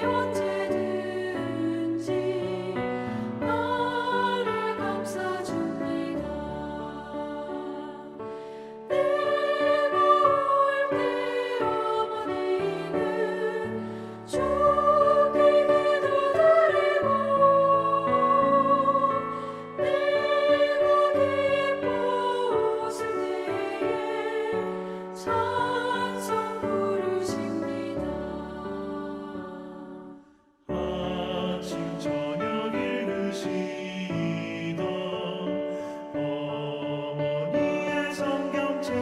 언제든지 나를 감싸줍니다. 내가 올 때 어머니는 주께 기도드리고 내가 기뻐 웃을 때에 찬송 부르십니다. 아침 저녁 읽으시던 어머니의 성경책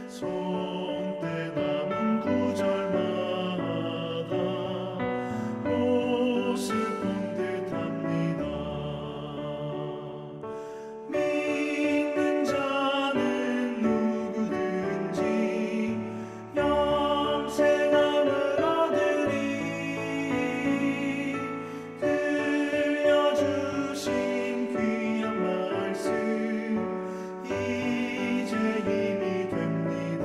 손때 남은 구절마다 보슬픈 듯합니다. 믿는 자는 누구든지 영생함을 얻으리. 들려주신 귀한 말씀 이제 힘이 됩니다.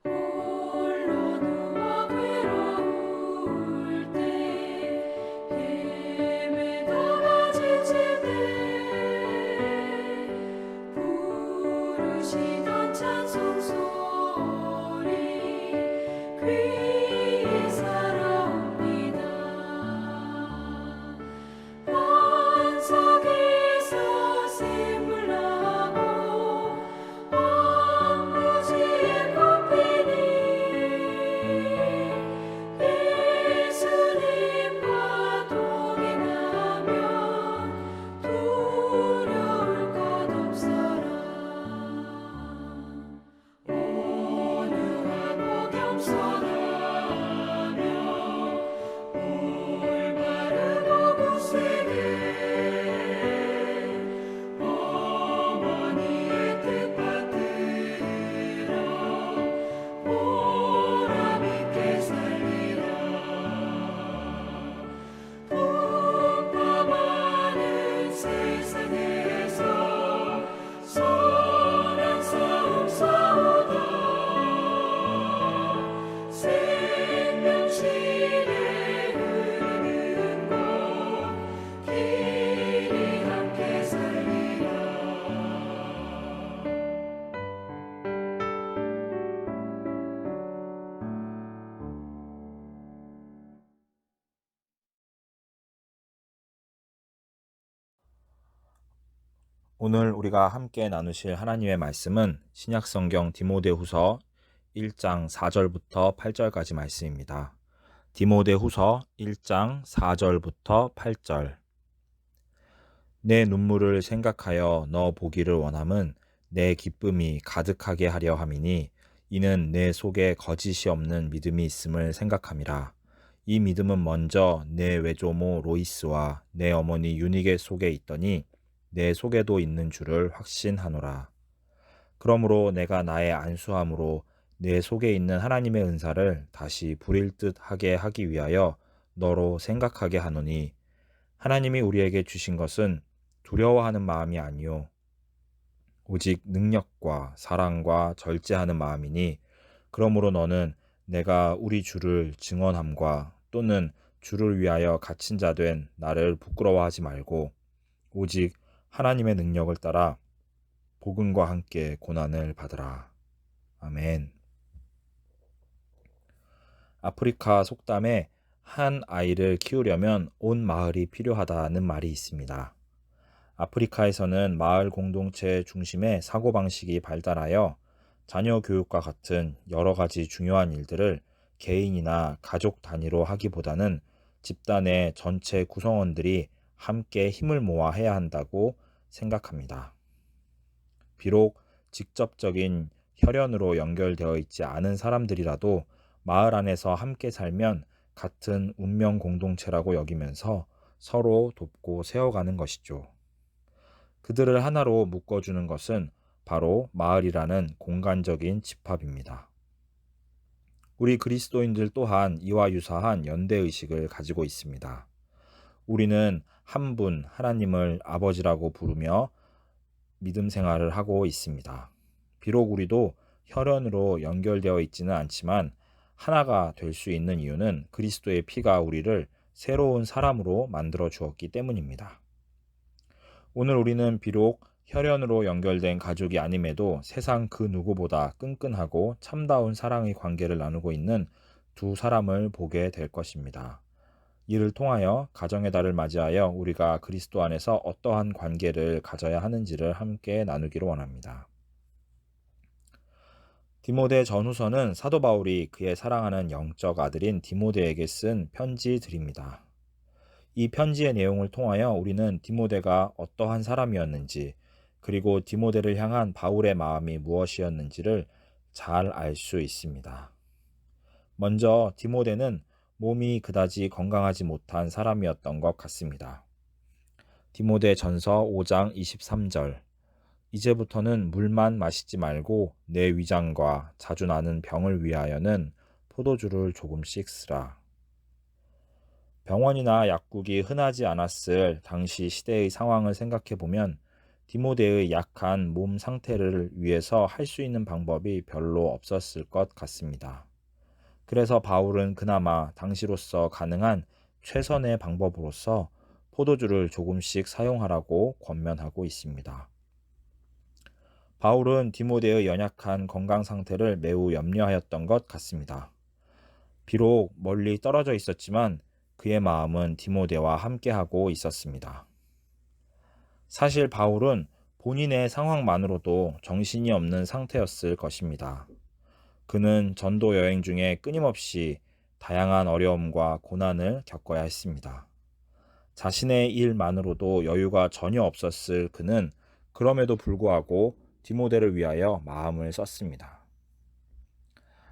홀로 누워 괴로울 때 헤매다가 지칠 때 부르시던 찬송 소리 귀에 살아옵니다. 반석에서 샘물 나고 왕무지에 꽃피니 예수님과 동행하면 두려울 것 없어라. 온유하고 겸손하며 올바르고 굳세게 어머니의 뜻 받들어 보람있게 살리라. 풍파많은 세상에서 선한 싸움 싸우다 생명실에 흐르는 곳 길이 함께 살리라. 오늘 우리가 함께 나누실 하나님의 말씀은 신약성경 디모데후서 1장 4절부터 8절까지 말씀입니다. 디모데후서 1장 4절부터 8절. 내 눈물을 생각하여 너 보기를 원함은 내 기쁨이 가득하게 하려 함이니 이는 내 속에 거짓이 없는 믿음이 있음을 생각함이라. 이 믿음은 먼저 내 외조모 로이스와 내 어머니 유니게 속에 있더니 내 속에도 있는 줄을 확신하노라. 그러므로 내가 나의 안수함으로 내 속에 있는 하나님의 은사를 다시 부릴 듯 하게 하기 위하여 너로 생각하게 하노니 하나님이 우리에게 주신 것은 두려워하는 마음이 아니요 오직 능력과 사랑과 절제하는 마음이니 그러므로 너는 내가 우리 주를 증언함과 또는 주를 위하여 갇힌 자 된 나를 부끄러워하지 말고 오직 하나님의 능력을 따라 복음과 함께 고난을 받으라. 아멘. 아프리카 속담에 한 아이를 키우려면 온 마을이 필요하다는 말이 있습니다. 아프리카에서는 마을 공동체 중심의 사고방식이 발달하여 자녀 교육과 같은 여러 가지 중요한 일들을 개인이나 가족 단위로 하기보다는 집단의 전체 구성원들이 함께 힘을 모아 해야 한다고 생각합니다. 비록 직접적인 혈연으로 연결되어 있지 않은 사람들이라도 마을 안에서 함께 살면 같은 운명 공동체라고 여기면서 서로 돕고 세워가는 것이죠. 그들을 하나로 묶어주는 것은 바로 마을이라는 공간적인 집합입니다. 우리 그리스도인들 또한 이와 유사한 연대의식을 가지고 있습니다. 우리는 한 분 하나님을 아버지라고 부르며 믿음 생활을 하고 있습니다. 비록 우리도 혈연으로 연결되어 있지는 않지만 하나가 될 수 있는 이유는 그리스도의 피가 우리를 새로운 사람으로 만들어 주었기 때문입니다. 오늘 우리는 비록 혈연으로 연결된 가족이 아님에도 세상 그 누구보다 끈끈하고 참다운 사랑의 관계를 나누고 있는 두 사람을 보게 될 것입니다. 이를 통하여 가정의 달을 맞이하여 우리가 그리스도 안에서 어떠한 관계를 가져야 하는지를 함께 나누기를 원합니다. 디모데 전후서는 사도 바울이 그의 사랑하는 영적 아들인 디모데에게 쓴 편지들입니다. 이 편지의 내용을 통하여 우리는 디모데가 어떠한 사람이었는지, 그리고 디모데를 향한 바울의 마음이 무엇이었는지를 잘 알 수 있습니다. 먼저 디모데는 몸이 그다지 건강하지 못한 사람이었던 것 같습니다. 디모데 전서 5장 23절. 이제부터는 물만 마시지 말고 내 위장과 자주 나는 병을 위하여는 포도주를 조금씩 쓰라. 병원이나 약국이 흔하지 않았을 당시 시대의 상황을 생각해 보면 디모데의 약한 몸 상태를 위해서 할 수 있는 방법이 별로 없었을 것 같습니다. 그래서 바울은 그나마 당시로서 가능한 최선의 방법으로서 포도주를 조금씩 사용하라고 권면하고 있습니다. 바울은 디모데의 연약한 건강 상태를 매우 염려하였던 것 같습니다. 비록 멀리 떨어져 있었지만 그의 마음은 디모데와 함께하고 있었습니다. 사실 바울은 본인의 상황만으로도 정신이 없는 상태였을 것입니다. 그는 전도 여행 중에 끊임없이 다양한 어려움과 고난을 겪어야 했습니다. 자신의 일만으로도 여유가 전혀 없었을 그는 그럼에도 불구하고 디모데를 위하여 마음을 썼습니다.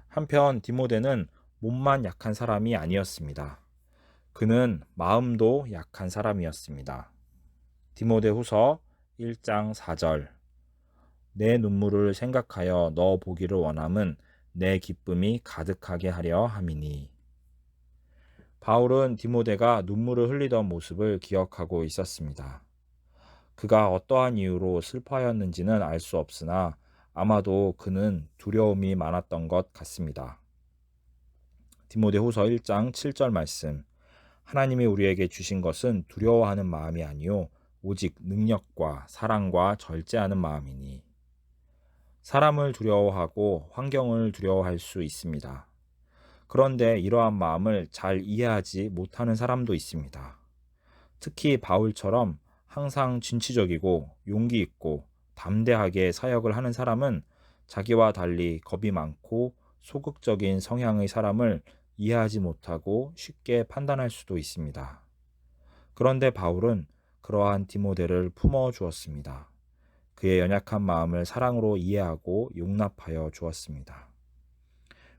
한편 디모데는 몸만 약한 사람이 아니었습니다. 그는 마음도 약한 사람이었습니다. 디모데 후서 1장 4절. 내 눈물을 생각하여 너 보기를 원함은 내 기쁨이 가득하게 하려 함이니. 바울은 디모데가 눈물을 흘리던 모습을 기억하고 있었습니다. 그가 어떠한 이유로 슬퍼하였는지는 알 수 없으나 아마도 그는 두려움이 많았던 것 같습니다. 디모데 후서 1장 7절 말씀. 하나님이 우리에게 주신 것은 두려워하는 마음이 아니요 오직 능력과 사랑과 절제하는 마음이니. 사람을 두려워하고 환경을 두려워할 수 있습니다. 그런데 이러한 마음을 잘 이해하지 못하는 사람도 있습니다. 특히 바울처럼 항상 진취적이고 용기 있고 담대하게 사역을 하는 사람은 자기와 달리 겁이 많고 소극적인 성향의 사람을 이해하지 못하고 쉽게 판단할 수도 있습니다. 그런데 바울은 그러한 디모데를 품어 주었습니다. 그의 연약한 마음을 사랑으로 이해하고 용납하여 주었습니다.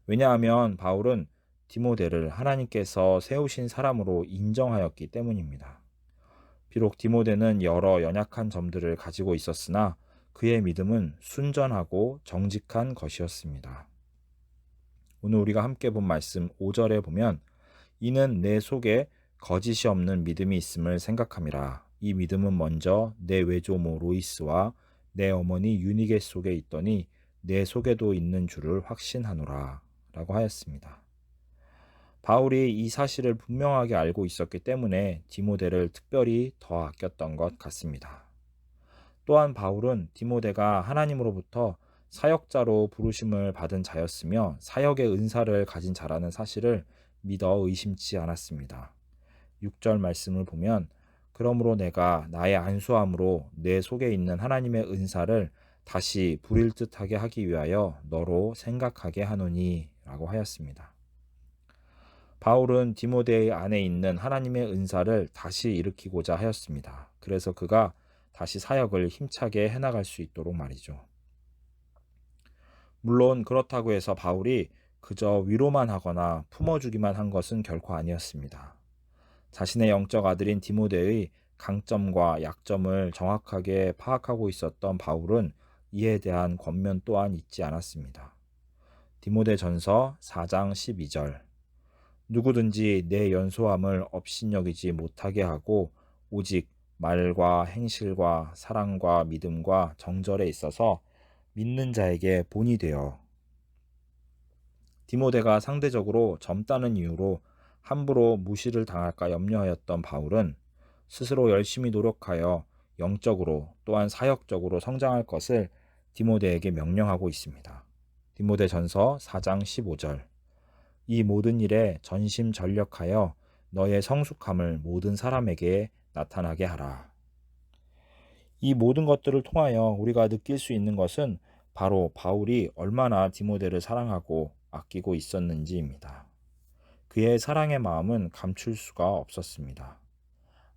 왜냐하면 바울은 디모데를 하나님께서 세우신 사람으로 인정하였기 때문입니다. 비록 디모데는 여러 연약한 점들을 가지고 있었으나 그의 믿음은 순전하고 정직한 것이었습니다. 오늘 우리가 함께 본 말씀 5절에 보면 이는 내 속에 거짓이 없는 믿음이 있음을 생각함이라. 이 믿음은 먼저 내 외조모 로이스와 내 어머니 유니게 속에 있더니 내 속에도 있는 줄을 확신하노라 라고 하였습니다. 바울이 이 사실을 분명하게 알고 있었기 때문에 디모데를 특별히 더 아꼈던 것 같습니다. 또한 바울은 디모데가 하나님으로부터 사역자로 부르심을 받은 자였으며 사역의 은사를 가진 자라는 사실을 믿어 의심치 않았습니다. 6절 말씀을 보면 그러므로 내가 나의 안수함으로 내 속에 있는 하나님의 은사를 다시 불일 듯하게 하기 위하여 너로 생각하게 하노니 라고 하였습니다. 바울은 디모데의 안에 있는 하나님의 은사를 다시 일으키고자 하였습니다. 그래서 그가 다시 사역을 힘차게 해나갈 수 있도록 말이죠. 물론 그렇다고 해서 바울이 그저 위로만 하거나 품어주기만 한 것은 결코 아니었습니다. 자신의 영적 아들인 디모데의 강점과 약점을 정확하게 파악하고 있었던 바울은 이에 대한 권면 또한 잊지 않았습니다. 디모데전서 4장 12절 누구든지 내 연소함을 업신여기지 못하게 하고 오직 말과 행실과 사랑과 믿음과 정절에 있어서 믿는 자에게 본이 되어. 디모데가 상대적으로 젊다는 이유로 함부로 무시를 당할까 염려하였던 바울은 스스로 열심히 노력하여 영적으로 또한 사역적으로 성장할 것을 디모데에게 명령하고 있습니다. 디모데전서 4장 15절 이 모든 일에 전심전력하여 너의 성숙함을 모든 사람에게 나타나게 하라. 이 모든 것들을 통하여 우리가 느낄 수 있는 것은 바로 바울이 얼마나 디모데를 사랑하고 아끼고 있었는지입니다. 그의 사랑의 마음은 감출 수가 없었습니다.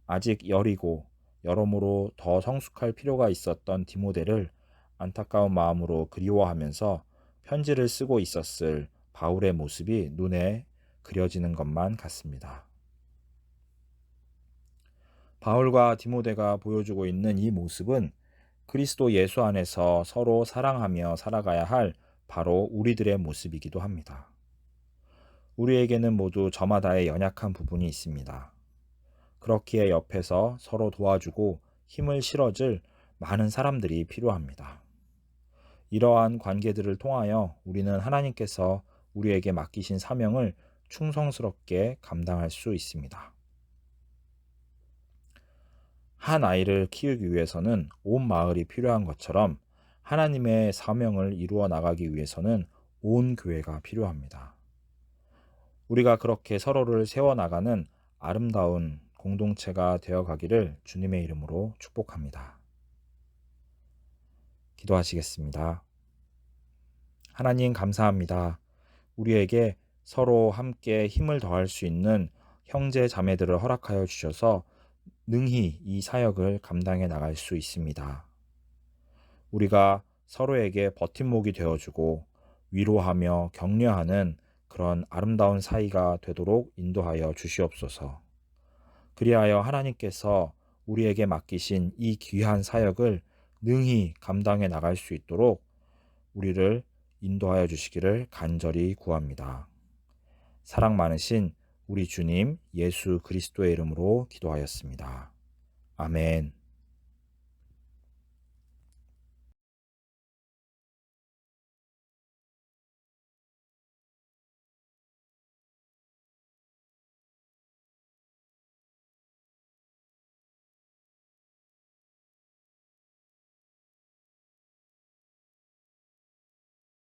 아직 여리고 여러모로 더 성숙할 필요가 있었던 디모데를 안타까운 마음으로 그리워하면서 편지를 쓰고 있었을 바울의 모습이 눈에 그려지는 것만 같습니다. 바울과 디모데가 보여주고 있는 이 모습은 그리스도 예수 안에서 서로 사랑하며 살아가야 할 바로 우리들의 모습이기도 합니다. 우리에게는 모두 저마다의 연약한 부분이 있습니다. 그렇기에 옆에서 서로 도와주고 힘을 실어줄 많은 사람들이 필요합니다. 이러한 관계들을 통하여 우리는 하나님께서 우리에게 맡기신 사명을 충성스럽게 감당할 수 있습니다. 한 아이를 키우기 위해서는 온 마을이 필요한 것처럼 하나님의 사명을 이루어 나가기 위해서는 온 교회가 필요합니다. 우리가 그렇게 서로를 세워나가는 아름다운 공동체가 되어가기를 주님의 이름으로 축복합니다. 기도하시겠습니다. 하나님 감사합니다. 우리에게 서로 함께 힘을 더할 수 있는 형제 자매들을 허락하여 주셔서 능히 이 사역을 감당해 나갈 수 있습니다. 우리가 서로에게 버팀목이 되어주고 위로하며 격려하는 그런 아름다운 사이가 되도록 인도하여 주시옵소서. 그리하여 하나님께서 우리에게 맡기신 이 귀한 사역을 능히 감당해 나갈 수 있도록 우리를 인도하여 주시기를 간절히 구합니다. 사랑 많으신 우리 주님 예수 그리스도의 이름으로 기도하였습니다. 아멘.